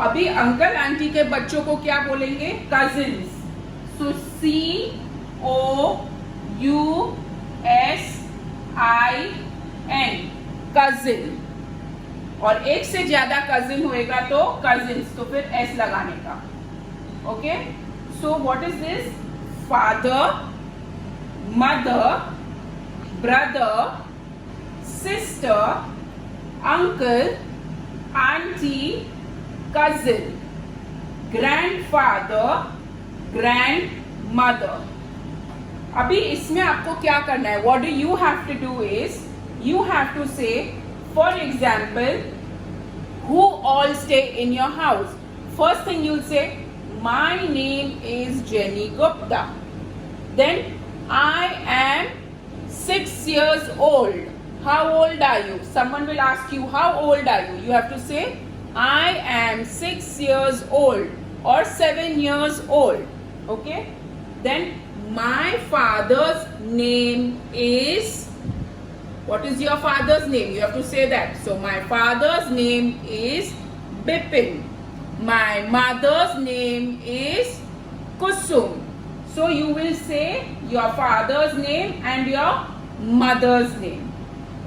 अभी uncle aunty के बच्चों को क्या बोलेंगे? कजिन्स. सो COUSIN, कजिन. और एक से ज्यादा कजिन होएगा तो कजिन्स, तो फिर एस लगाने का. Okay, so what is this? Father, mother, brother, sister, uncle, aunty, cousin, grandfather, grandmother. अभी इसमें आपको क्या करना है? What do you have to do is, you have to say, for example, who all stay in your house. First thing you'll say, my name is Jenny Gupta. Then, I am 6 years old. How old are you? Someone will ask you, how old are you? You have to say, I am 6 years old or 7 years old. Okay? Then my father's name is, what is your father's name? You have to say that. So my father's name is Bipin. My mother's name is Kusum. So you will say your father's name and your mother's name.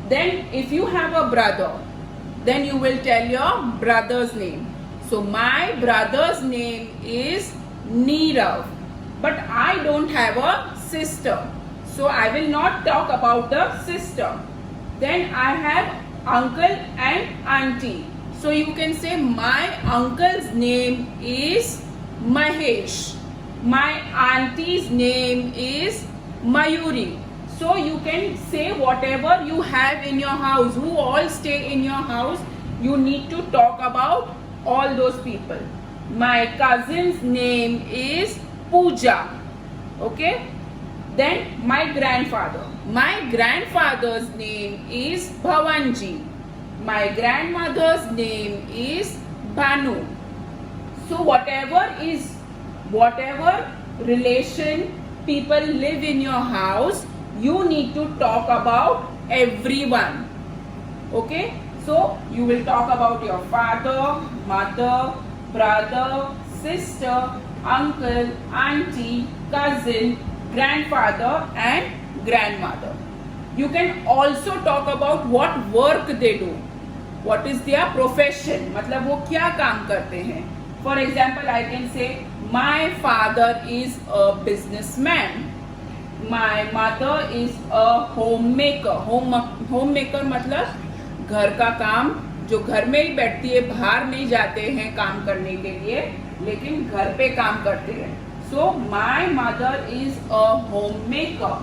Then if you have a brother, then you will tell your brother's name. So my brother's name is Neerav. But I don't have a sister. So I will not talk about the sister. Then I have uncle and auntie. So you can say my uncle's name is Mahesh. My auntie's name is Mayuri. So you can say whatever you have in your house, who all stay in your house, you need to talk about all those people. My cousin's name is Pooja. Okay? Then my grandfather. My grandfather's name is Bhavanji. My grandmother's name is Bhanu. So whatever relation people live in your house, you need to talk about everyone. Okay? So you will talk about your father, mother, brother, sister, uncle, auntie, cousin, grandfather and grandmother. You can also talk about what work they do. What is their profession? मतलब वो क्या काम करते हैं? For example, I can say my father is a businessman. My mother is a homemaker. Homemaker मतलब घर का काम, जो घर में ही बैठती है, बाहर नहीं जाते हैं काम करने के लिए, लेकिन घर पे काम करते हैं. So my mother is a homemaker.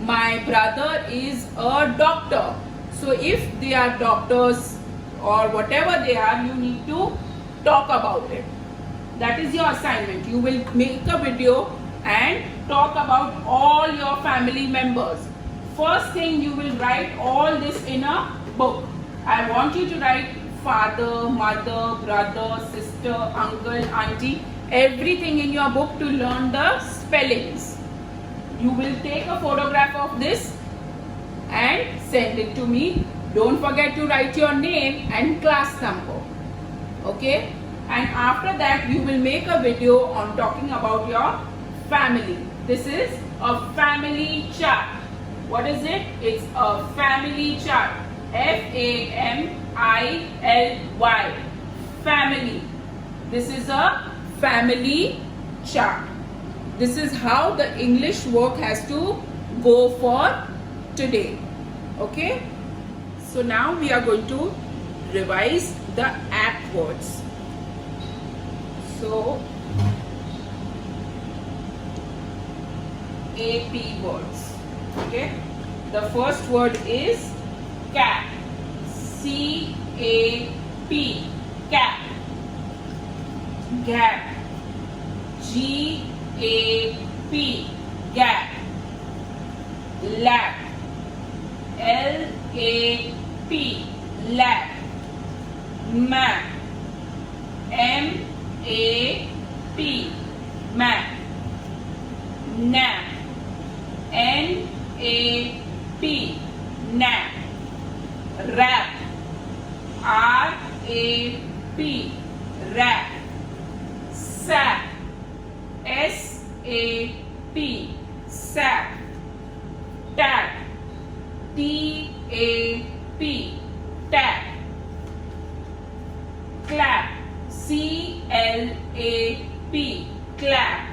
My brother is a doctor. So if they are doctors or whatever they are, you need to talk about it. That is your assignment. You will make a video and talk about all your family members. First thing, you will write all this in a book. I want you to write father, mother, brother, sister, uncle, auntie, everything in your book to learn the spellings. You will take a photograph of this and send it to me. Don't forget to write your name and class number. Okay? And after that, you will make a video on talking about your family. This is a family chart. What is it? It's a family chart. Family. Family. This is a family chart. This is how the English work has to go for today. Okay? So now we are going to revise the app words. So, AP words. Okay? The first word is cap. C-A-P. Cap. Gap. G-A-P. Gap. Lap. L-A-P. Lap. Map. M-A-P. Map. Nap. N-A-P. Nap. Wrap. R-A-P. Rap. Sap. S-A-P. Sap. Tap. T-A-P. Tap. Clap. C-L-A-P. Clap.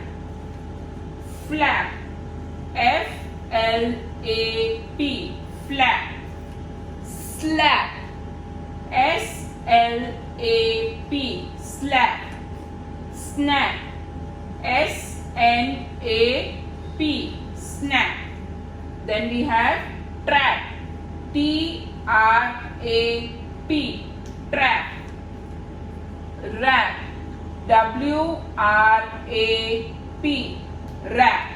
Flap. F-L-A-P. Flap. Slap. S-L-A-P. Slap. Snap. S-N-A-P. Snap. Then we have trap. T-R-A-P. Trap. Wrap. W-R-A-P. Wrap.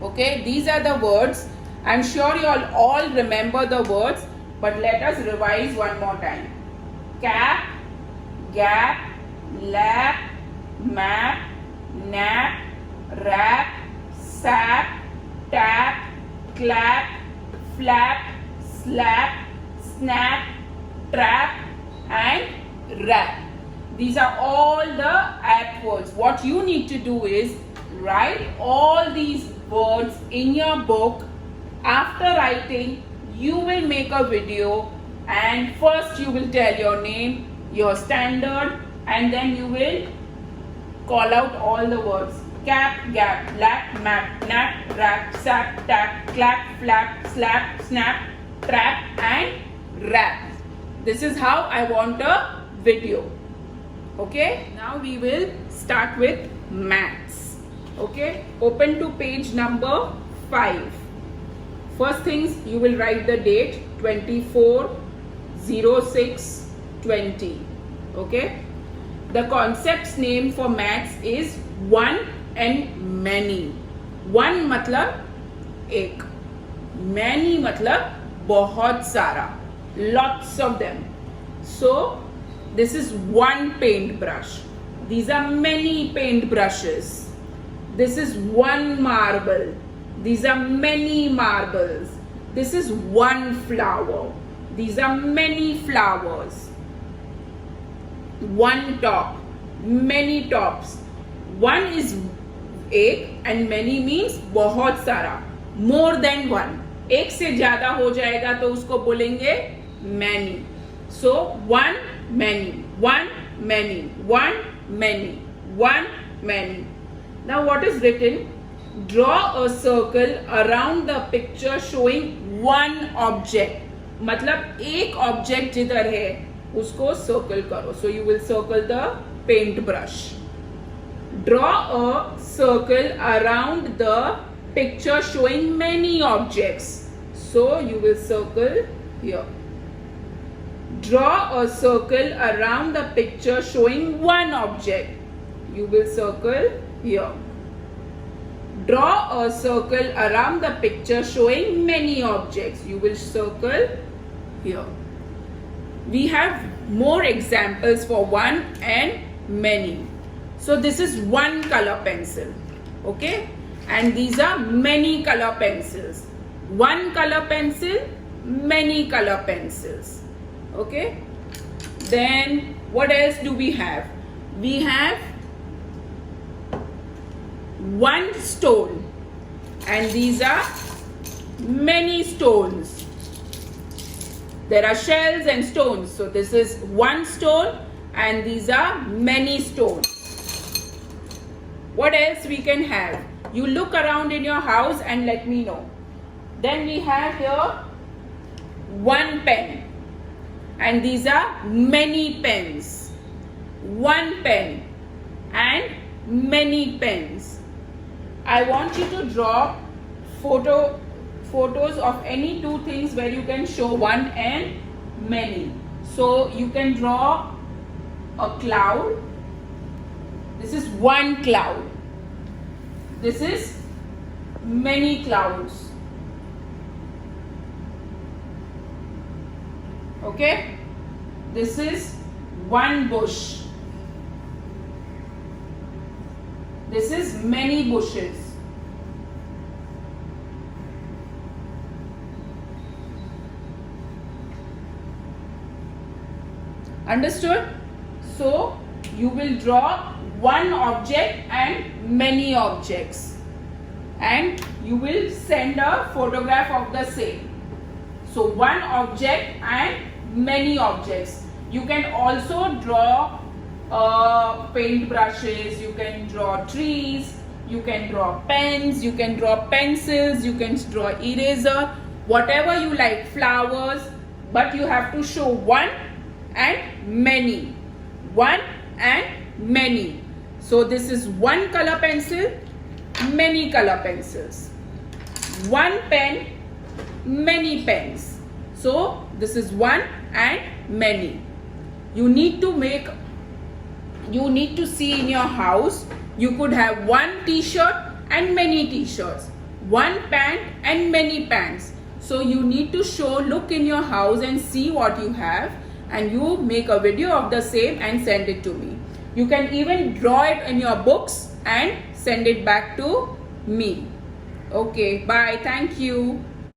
Okay, these are the words. I'm sure you all remember the words, but let us revise one more time. Cap, gap, lap, map, nap, rap, sap, tap, clap, flap, slap, snap, trap, and wrap. These are all the apt words. What you need to do is write all these words in your book. After writing, you will make a video, and first you will tell your name, your standard, and then you will call out all the words. Cap, gap, lap, map, nap, rap, sap, tap, clap, flap, slap, snap, trap, and wrap. This is how I want a video. Okay, now we will start with maths. Okay, open to page number 5. First things, you will write the date 24/06/20. Okay, the concept's name for maths is one and many. One मतलब एक, many मतलब बहुत सारा, lots of them. So this is one paint brush. These are many paint brushes. This is one marble. These are many marbles. This is one flower. These are many flowers. One top. Many tops. One is एक and many means बहुत सारा. More than one. एक से ज्यादा हो जाएगा तो उसको बोलेंगे many. So one, many. One, many. One, many. One, many. Now what is written? Draw a circle around the picture showing one object. मतलब एक object जिधर है उसको circle करो. So you will circle the paint brush. Draw a circle around the picture showing many objects. So you will circle here. Draw a circle around the picture showing one object. You will circle here. Draw a circle around the picture showing many objects. You will circle here. We have more examples for one and many. So this is one color pencil. Okay? And these are many color pencils. One color pencil, many color pencils. Okay? Then what else do we have? We have one stone, and these are many stones. There are shells and stones. So this is one stone and these are many stones. What else we can have? You look around in your house and let me know. Then we have here one pen, and these are many pens. One pen and many pens. I want you to draw photos of any two things where you can show one and many. So you can draw a cloud. This is one cloud. This is many clouds. Okay? This is one bush. This is many bushes. Understood? So you will draw one object and many objects, and you will send a photograph of the same. So one object and many objects. You can also draw paint brushes, you can draw trees, you can draw pens, you can draw pencils, you can draw eraser, whatever you like, flowers, but you have to show one and many. One and many. So this is one color pencil, many color pencils. One pen, many pens. So this is one and many. You need to see in your house, you could have one t-shirt and many t-shirts, one pant and many pants. So you need to look in your house and see what you have, and you make a video of the same and send it to me. You can even draw it in your books and send it back to me. Okay, bye. Thank you.